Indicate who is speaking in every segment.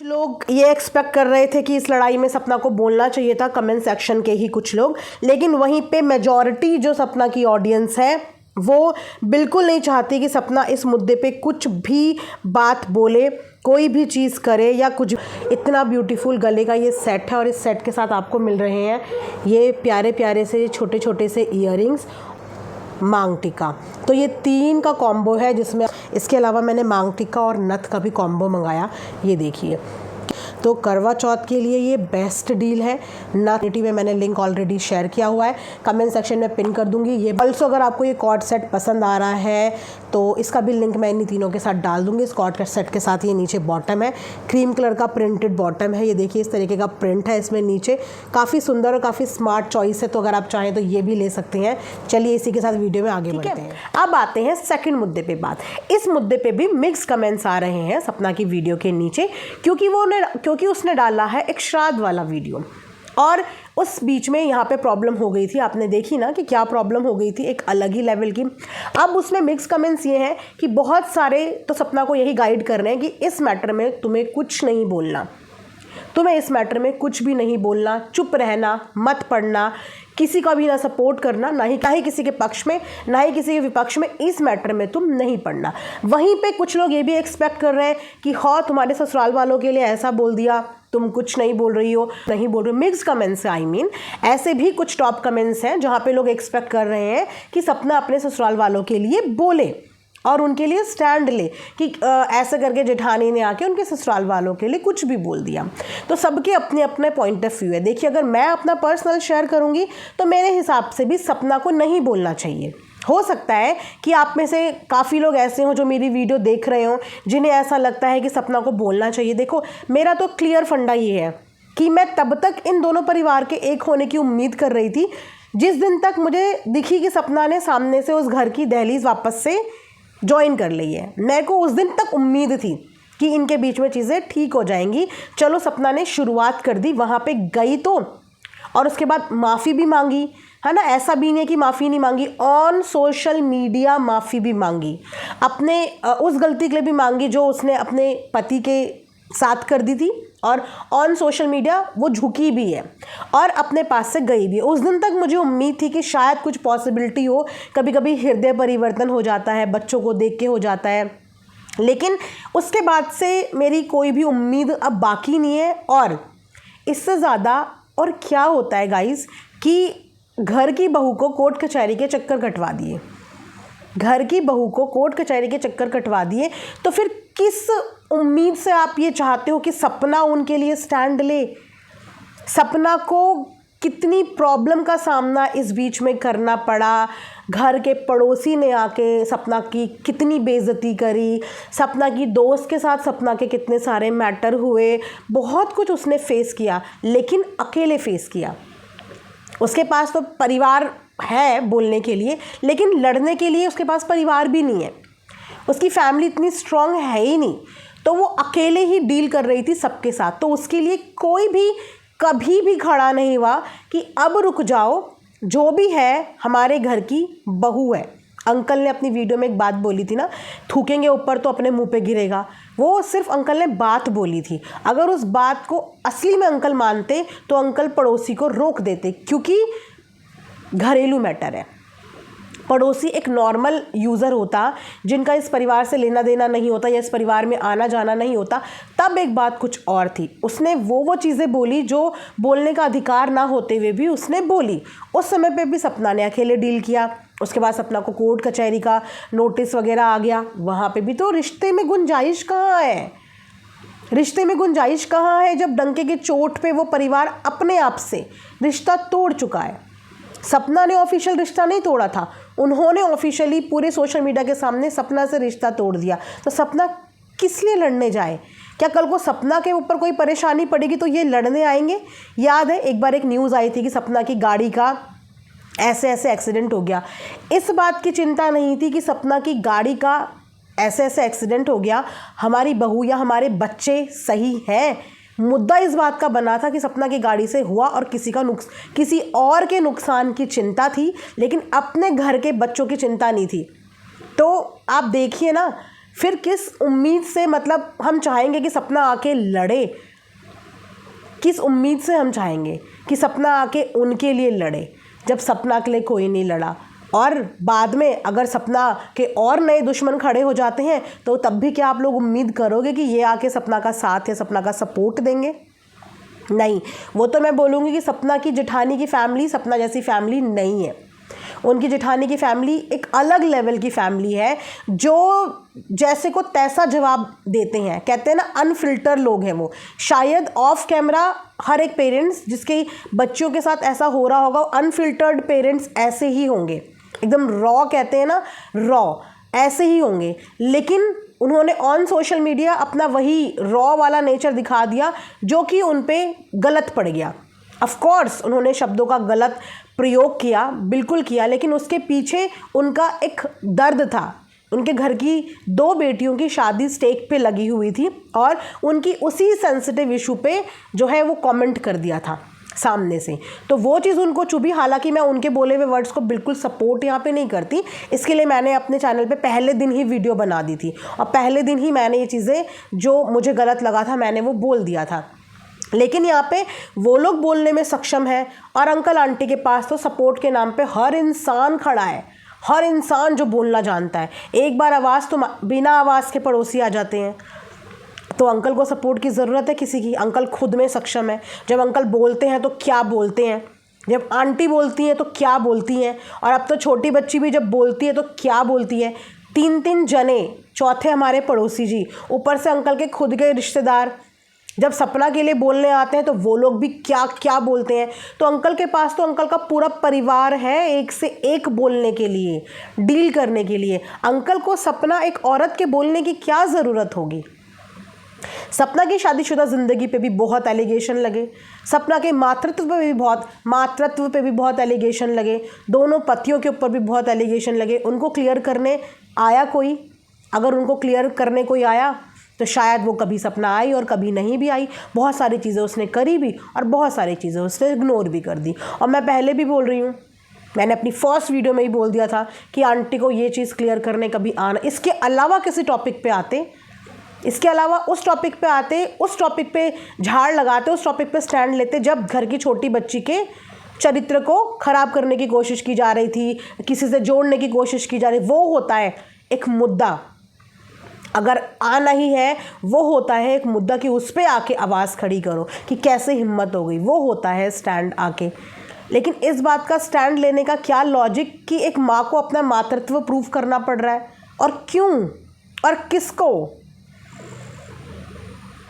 Speaker 1: कुछ लोग ये एक्सपेक्ट कर रहे थे कि इस लड़ाई में सपना को बोलना चाहिए था, कमेंट सेक्शन के ही कुछ लोग, लेकिन वहीं पे मेजॉरिटी जो सपना की ऑडियंस है वो बिल्कुल नहीं चाहती कि सपना इस मुद्दे पे कुछ भी बात बोले, कोई भी चीज़ करे या कुछ। इतना ब्यूटीफुल गले का ये सेट है और इस सेट के साथ आपको मिल रहे हैं ये प्यारे प्यारे से छोटे छोटे से ईयरिंग्स, मांग टीका। तो ये 3 का कॉम्बो है, जिसमें इसके अलावा मैंने मांग टीका और नथ का भी कॉम्बो मंगाया। ये देखिए, तो करवा चौथ के लिए ये बेस्ट डील है। नथ में मैंने लिंक ऑलरेडी शेयर किया हुआ है, कमेंट सेक्शन में पिन कर दूंगी। ये ऑल्सो अगर आपको ये कॉर्ड सेट पसंद आ रहा है तो इसका भी लिंक मैं इन्हीं तीनों के साथ डाल दूंगी। इस कॉर्ड सेट के साथ ये नीचे बॉटम है, क्रीम कलर का प्रिंटेड बॉटम है। ये देखिए इस तरीके का प्रिंट है इसमें नीचे, काफ़ी सुंदर और काफ़ी स्मार्ट चॉइस है। तो अगर आप चाहें तो ये भी ले सकते हैं। चलिए इसी के साथ वीडियो में आगे बढ़ते हैं। अब आते हैं सेकंड मुद्दे पे बात। इस मुद्दे पे भी मिक्स कमेंट्स आ रहे हैं सपना की वीडियो के नीचे, क्योंकि उसने डाला है एक श्राद्ध वाला वीडियो और उस बीच में यहाँ पे प्रॉब्लम हो गई थी। आपने देखी ना कि क्या प्रॉब्लम हो गई थी, एक अलग ही लेवल की। अब उसमें मिक्स कमेंट्स ये हैं कि बहुत सारे तो सपना को यही गाइड कर रहे हैं कि इस मैटर में तुम्हें कुछ नहीं बोलना, तुम्हें इस मैटर में कुछ भी नहीं बोलना, चुप रहना, मत पढ़ना, किसी का भी ना सपोर्ट करना, ना ही किसी के पक्ष में ना ही किसी के विपक्ष में, इस मैटर में तुम नहीं पढ़ना। वहीं पे कुछ लोग ये भी एक्सपेक्ट कर रहे हैं कि हाँ तुम्हारे ससुराल वालों के लिए ऐसा बोल दिया, तुम कुछ नहीं बोल रही हो, नहीं बोल रही हो। मिक्स कमेंट्स है, ऐसे भी कुछ टॉप कमेंट्स हैं जहाँ पे लोग एक्सपेक्ट कर रहे हैं कि सपना अपने ससुराल वालों के लिए बोले और उनके लिए स्टैंड ले कि ऐसा करके जेठानी ने आके उनके ससुराल वालों के लिए कुछ भी बोल दिया। तो सबके अपने अपने पॉइंट ऑफ व्यू है। देखिए, अगर मैं अपना पर्सनल शेयर करूंगी तो मेरे हिसाब से भी सपना को नहीं बोलना चाहिए। हो सकता है कि आप में से काफ़ी लोग ऐसे हों जो मेरी वीडियो देख रहे हों जिन्हें ऐसा लगता है कि सपना को बोलना चाहिए। देखो, मेरा तो क्लियर फंडा ये है कि मैं तब तक इन दोनों परिवार के एक होने की उम्मीद कर रही थी जिस दिन तक मुझे दिखी कि सपना ने सामने से उस घर की दहलीज वापस से ज्वाइन कर ली है। मेरे को उस दिन तक उम्मीद थी कि इनके बीच में चीज़ें ठीक हो जाएंगी। चलो, सपना ने शुरुआत कर दी, वहाँ पे गई तो, और उसके बाद माफ़ी भी मांगी, है ना। ऐसा भी नहीं कि माफ़ी नहीं मांगी, ऑन सोशल मीडिया माफ़ी भी मांगी, अपने उस गलती के लिए भी मांगी जो उसने अपने पति के साथ कर दी थी, और ऑन सोशल मीडिया वो झुकी भी है और अपने पास से गई भी है। उस दिन तक मुझे उम्मीद थी कि शायद कुछ पॉसिबिलिटी हो, कभी कभी हृदय परिवर्तन हो जाता है, बच्चों को देख के हो जाता है, लेकिन उसके बाद से मेरी कोई भी उम्मीद अब बाकी नहीं है। और इससे ज़्यादा और क्या होता है गाइस कि घर की बहू को कोर्ट कचहरी के चक्कर कटवा दिए, घर की बहू को कोर्ट कचहरी के चक्कर कटवा दिए, तो फिर किस उम्मीद से आप ये चाहते हो कि सपना उनके लिए स्टैंड ले। सपना को कितनी प्रॉब्लम का सामना इस बीच में करना पड़ा, घर के पड़ोसी ने आके सपना की कितनी बेइज्जती करी, सपना की दोस्त के साथ सपना के कितने सारे मैटर हुए, बहुत कुछ उसने फेस किया, लेकिन अकेले फेस किया। उसके पास तो परिवार है बोलने के लिए, लेकिन लड़ने के लिए उसके पास परिवार भी नहीं है, उसकी फैमिली इतनी स्ट्रांग है ही नहीं, तो वो अकेले ही डील कर रही थी सबके साथ। तो उसके लिए कोई भी कभी भी खड़ा नहीं हुआ कि अब रुक जाओ, जो भी है हमारे घर की बहू है। अंकल ने अपनी वीडियो में एक बात बोली थी ना, थूकेंगे ऊपर तो अपने मुंह पे गिरेगा। वो सिर्फ अंकल ने बात बोली थी, अगर उस बात को असली में अंकल मानते तो अंकल पड़ोसी को रोक देते, क्योंकि घरेलू मैटर है। पड़ोसी एक नॉर्मल यूज़र होता जिनका इस परिवार से लेना देना नहीं होता या इस परिवार में आना जाना नहीं होता, तब एक बात कुछ और थी। उसने वो चीज़ें बोली जो बोलने का अधिकार ना होते हुए भी उसने बोली। उस समय पे भी सपना ने अकेले डील किया। उसके बाद सपना को कोर्ट कचहरी का नोटिस वगैरह आ गया, वहाँ पे भी तो रिश्ते में गुंजाइश कहाँ है, रिश्ते में गुंजाइश कहाँ है जब डंके की चोट पे वो परिवार अपने आप से रिश्ता तोड़ चुका है। सपना ने ऑफिशियल रिश्ता नहीं तोड़ा था, उन्होंने ऑफिशियली पूरे सोशल मीडिया के सामने सपना से रिश्ता तोड़ दिया। तो सपना किस लिए लड़ने जाए? क्या कल को सपना के ऊपर कोई परेशानी पड़ेगी तो ये लड़ने आएंगे? याद है एक बार एक न्यूज़ आई थी कि सपना की गाड़ी का ऐसे ऐसे एक्सीडेंट हो गया। इस बात की चिंता नहीं थी कि सपना की गाड़ी का ऐसे ऐसे एक्सीडेंट हो गया, हमारी बहू या हमारे बच्चे सही हैं। मुद्दा इस बात का बना था कि सपना की गाड़ी से हुआ और किसी और के नुकसान की चिंता थी, लेकिन अपने घर के बच्चों की चिंता नहीं थी। तो आप देखिए ना फिर किस उम्मीद से मतलब हम चाहेंगे कि सपना आके लड़े? किस उम्मीद से हम चाहेंगे कि सपना आके उनके लिए लड़े, जब सपना के लिए कोई नहीं लड़ा? और बाद में अगर सपना के और नए दुश्मन खड़े हो जाते हैं तो तब भी क्या आप लोग उम्मीद करोगे कि ये आके सपना का साथ या सपना का सपोर्ट देंगे? नहीं। वो तो मैं बोलूँगी कि सपना की जेठानी की फैमिली सपना जैसी फैमिली नहीं है। उनकी जेठानी की फैमिली एक अलग लेवल की फैमिली है, जो जैसे को तैसा जवाब देते हैं। कहते हैं ना, अनफिल्टर लोग हैं वो। शायद ऑफ कैमरा हर एक पेरेंट्स जिसके बच्चों के साथ ऐसा हो रहा होगा, अनफिल्टर्ड पेरेंट्स ऐसे ही होंगे, एकदम रॉ कहते हैं ना, रॉ ऐसे ही होंगे। लेकिन उन्होंने ऑन सोशल मीडिया अपना वही रॉ वाला नेचर दिखा दिया, जो कि उन पे गलत पड़ गया। ऑफ कोर्स उन्होंने शब्दों का गलत प्रयोग किया, बिल्कुल किया, लेकिन उसके पीछे उनका एक दर्द था। उनके घर की 2 बेटियों की शादी स्टेक पे लगी हुई थी और उनकी उसी सेंसिटिव इशू पे जो है वो कमेंट कर दिया था सामने से, तो वो चीज़ उनको चुभी। हालांकि मैं उनके बोले हुए वर्ड्स को बिल्कुल सपोर्ट यहाँ पे नहीं करती, इसके लिए मैंने अपने चैनल पे पहले दिन ही वीडियो बना दी थी और पहले दिन ही मैंने ये चीज़ें जो मुझे गलत लगा था मैंने वो बोल दिया था। लेकिन यहाँ पे वो लोग बोलने में सक्षम है और अंकल आंटी के पास तो सपोर्ट के नाम पे हर इंसान खड़ा है, हर इंसान जो बोलना जानता है। एक बार आवाज़ तो बिना आवाज़ के पड़ोसी आ जाते हैं, तो अंकल को सपोर्ट की ज़रूरत है किसी की? अंकल खुद में सक्षम है। जब अंकल बोलते हैं तो क्या बोलते हैं, जब आंटी बोलती हैं तो क्या बोलती हैं, और अब तो छोटी बच्ची भी जब बोलती है तो क्या बोलती है। 3 जने, चौथे हमारे पड़ोसी जी, ऊपर से अंकल के खुद के रिश्तेदार जब सपना के लिए बोलने आते हैं तो वो लोग भी क्या क्या बोलते हैं। तो अंकल के पास तो अंकल का पूरा परिवार है एक से एक बोलने के लिए, डील करने के लिए। अंकल को सपना एक औरत के बोलने की क्या ज़रूरत होगी? सपना की शादीशुदा ज़िंदगी पे भी बहुत एलिगेशन लगे, सपना के मातृत्व पे भी बहुत एलिगेशन लगे, दोनों पतियों के ऊपर भी बहुत एलिगेशन लगे। उनको क्लियर करने आया कोई? अगर उनको क्लियर करने कोई आया तो शायद वो कभी सपना आई और कभी नहीं भी आई। बहुत सारी चीज़ें उसने करी भी और बहुत सारी चीज़ें उसने इग्नोर भी कर दी। और मैं पहले भी बोल रही हूँ, मैंने अपनी फर्स्ट वीडियो में ही बोल दिया था कि आंटी को ये चीज़ क्लियर करने कभी आना, इसके अलावा किसी टॉपिक पे आते, इसके अलावा उस टॉपिक पे आते, उस टॉपिक पे झाड़ लगाते, उस टॉपिक पे स्टैंड लेते जब घर की छोटी बच्ची के चरित्र को ख़राब करने की कोशिश की जा रही थी, किसी से जोड़ने की कोशिश की जा रही। वो होता है एक मुद्दा, अगर आना ही है वो होता है एक मुद्दा कि उस पर आके आवाज़ खड़ी करो कि कैसे हिम्मत हो गई, वो होता है स्टैंड आके। लेकिन इस बात का स्टैंड लेने का क्या लॉजिक कि एक माँ को अपना मातृत्व प्रूव करना पड़ रहा है, और क्यों और किसको,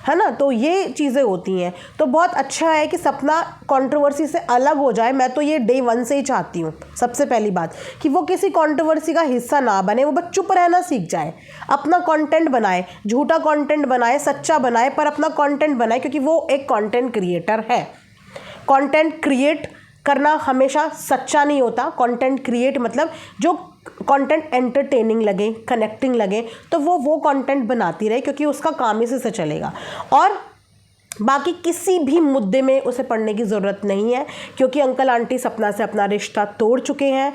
Speaker 1: है ना? तो ये चीज़ें होती हैं। तो बहुत अच्छा है कि सपना कंट्रोवर्सी से अलग हो जाए। मैं तो ये डे 1 से ही चाहती हूँ, सबसे पहली बात, कि वो किसी कंट्रोवर्सी का हिस्सा ना बने, वो बस चुप रहना सीख जाए, अपना कंटेंट बनाए, झूठा कंटेंट बनाए, सच्चा बनाए, पर अपना कंटेंट बनाए, क्योंकि वो एक कंटेंट क्रिएटर है। कंटेंट क्रिएट करना हमेशा सच्चा नहीं होता। कंटेंट क्रिएट मतलब जो कंटेंट एंटरटेनिंग लगे, कनेक्टिंग लगे, तो वो कंटेंट बनाती रहे, क्योंकि उसका काम इसी से चलेगा। और बाकी किसी भी मुद्दे में उसे पढ़ने की ज़रूरत नहीं है, क्योंकि अंकल आंटी सपना से अपना रिश्ता तोड़ चुके हैं,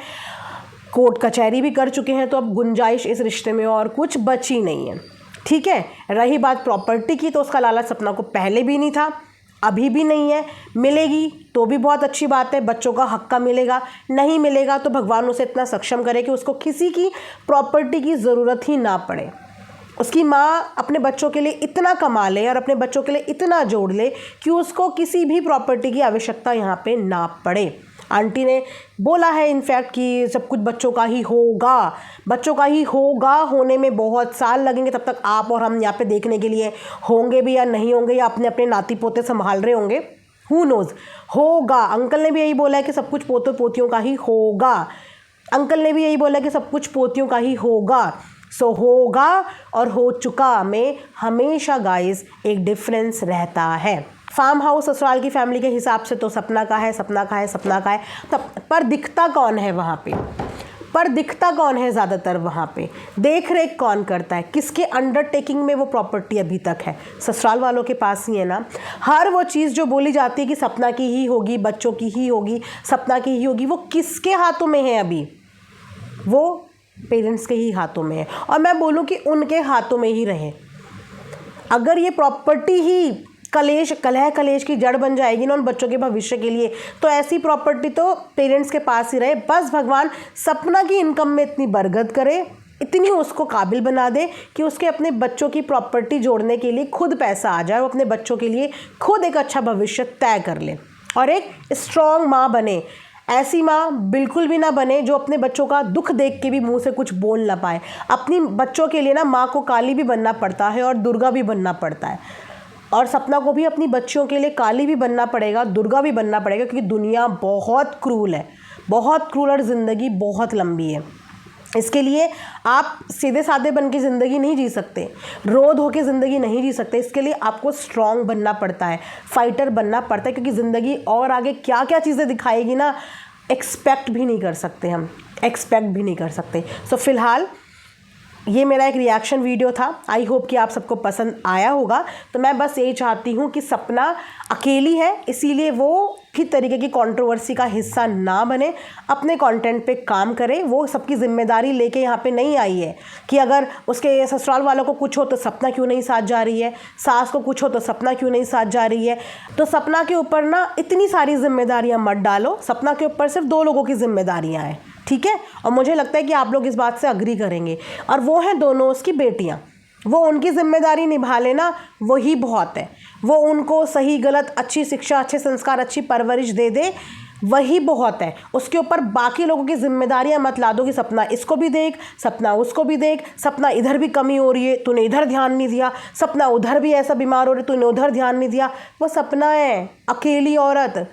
Speaker 1: कोर्ट कचहरी भी कर चुके हैं, तो अब गुंजाइश इस रिश्ते में और कुछ बची नहीं है। ठीक है, रही बात प्रॉपर्टी की, तो उसका लालच सपना को पहले भी नहीं था, अभी भी नहीं है। मिलेगी तो भी बहुत अच्छी बात है, बच्चों का हक का मिलेगा, नहीं मिलेगा तो भगवान उसे इतना सक्षम करे कि उसको किसी की प्रॉपर्टी की ज़रूरत ही ना पड़े। उसकी माँ अपने बच्चों के लिए इतना कमा ले और अपने बच्चों के लिए इतना जोड़ ले कि उसको किसी भी प्रॉपर्टी की आवश्यकता यहाँ पे ना पड़े। आंटी ने बोला है इनफैक्ट कि सब कुछ बच्चों का ही होगा, बच्चों का ही होगा, होने में बहुत साल लगेंगे, तब तक आप और हम यहाँ पे देखने के लिए होंगे भी या नहीं होंगे, या अपने अपने नाती पोते संभाल रहे होंगे, हु नोज़। होगा, अंकल ने भी यही बोला है कि सब कुछ पोते पोतियों का ही होगा, अंकल ने भी यही बोला कि सब कुछ पोतियों का ही होगा। सो होगा और हो चुका में हमेशा गाइस एक डिफरेंस रहता है। फार्म हाउस ससुराल की फैमिली के हिसाब से तो सपना का है, सपना का है, सपना का है, तब पर दिखता कौन है वहाँ पे, पर दिखता कौन है ज़्यादातर वहाँ पे, देख रेख कौन करता है, किसके अंडरटेकिंग में वो प्रॉपर्टी अभी तक है? ससुराल वालों के पास ही है ना। हर वो चीज़ जो बोली जाती है कि सपना की ही होगी, बच्चों की ही होगी, सपना की ही होगी, वो किसके हाथों में है अभी? वो पेरेंट्स के ही हाथों में है, और मैं बोलूँ कि उनके हाथों में ही रहे। अगर ये प्रॉपर्टी ही कलह कलेश की जड़ बन जाएगी ना उन बच्चों के भविष्य के लिए, तो ऐसी प्रॉपर्टी तो पेरेंट्स के पास ही रहे। बस भगवान सपना की इनकम में इतनी बरकत करे, इतनी उसको काबिल बना दे कि उसके अपने बच्चों की प्रॉपर्टी जोड़ने के लिए खुद पैसा आ जाए, वो अपने बच्चों के लिए खुद एक अच्छा भविष्य तय कर ले और एक स्ट्रॉन्ग माँ बने। ऐसी माँ बिल्कुल भी ना बने जो अपने बच्चों का दुख देख के भी मुंह से कुछ बोल ना पाए। अपनी बच्चों के लिए ना माँ को काली भी बनना पड़ता है और दुर्गा भी बनना पड़ता है, और सपना को भी अपनी बच्चियों के लिए काली भी बनना पड़ेगा, दुर्गा भी बनना पड़ेगा, क्योंकि दुनिया बहुत क्रूल है, बहुत क्रूल, और ज़िंदगी बहुत लंबी है। इसके लिए आप सीधे साधे बन के ज़िंदगी नहीं जी सकते, रो धो के ज़िंदगी नहीं जी सकते। इसके लिए आपको स्ट्रॉन्ग बनना पड़ता है, फाइटर बनना पड़ता है, क्योंकि ज़िंदगी और आगे क्या क्या चीज़ें दिखाएगी ना, एक्सपेक्ट भी नहीं कर सकते, हम एक्सपेक्ट भी नहीं कर सकते। सो फिलहाल ये मेरा एक रिएक्शन वीडियो था। आई होप कि आप सबको पसंद आया होगा। तो मैं बस यही चाहती हूँ कि सपना अकेली है, इसीलिए वो किसी तरीके की कंट्रोवर्सी का हिस्सा ना बने, अपने कंटेंट पे काम करे। वो सबकी जिम्मेदारी लेके यहाँ पे नहीं आई है कि अगर उसके ससुराल वालों को कुछ हो तो सपना क्यों नहीं साथ जा रही है, सास को कुछ हो तो सपना क्यों नहीं साथ जा रही है। तो सपना के ऊपर ना इतनी सारी जिम्मेदारियाँ मत डालो, सपना के ऊपर सिर्फ 2 लोगों की जिम्मेदारियाँ हैं, ठीक है। और मुझे लगता है कि आप लोग इस बात से अग्री करेंगे, और वो हैं दोनों उसकी बेटियाँ। वो उनकी जिम्मेदारी निभा लेना, वही बहुत है। वो उनको सही गलत, अच्छी शिक्षा, अच्छे संस्कार, अच्छी परवरिश दे दे, वही बहुत है। उसके ऊपर बाकी लोगों की जिम्मेदारियां मत ला दो कि सपना इसको भी देख, सपना उसको भी देख, सपना इधर भी कमी हो रही है तूने इधर ध्यान नहीं दिया, सपना उधर भी ऐसा बीमार हो रही है तूने उधर ध्यान नहीं दिया। वो सपना है, अकेली औरत,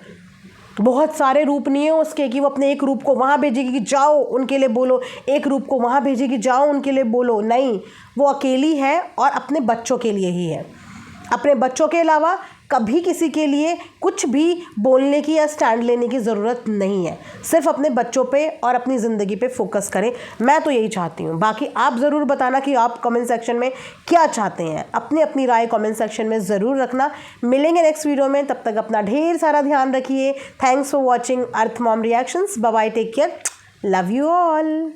Speaker 1: बहुत सारे रूप नहीं है उसके कि वो अपने एक रूप को वहाँ भेजेगी कि जाओ उनके लिए बोलो, एक रूप को वहाँ भेजेगी जाओ उनके लिए बोलो। नहीं, वो अकेली है और अपने बच्चों के लिए ही है। अपने बच्चों के अलावा कभी किसी के लिए कुछ भी बोलने की या स्टैंड लेने की ज़रूरत नहीं है। सिर्फ अपने बच्चों पे और अपनी ज़िंदगी पे फोकस करें। मैं तो यही चाहती हूँ। बाकी आप ज़रूर बताना कि आप कमेंट सेक्शन में क्या चाहते हैं, अपनी अपनी राय कमेंट सेक्शन में ज़रूर रखना। मिलेंगे नेक्स्ट वीडियो में, तब तक अपना ढेर सारा ध्यान रखिए। Thanks for watching earth mom reactions. Bye bye, take care, love you all.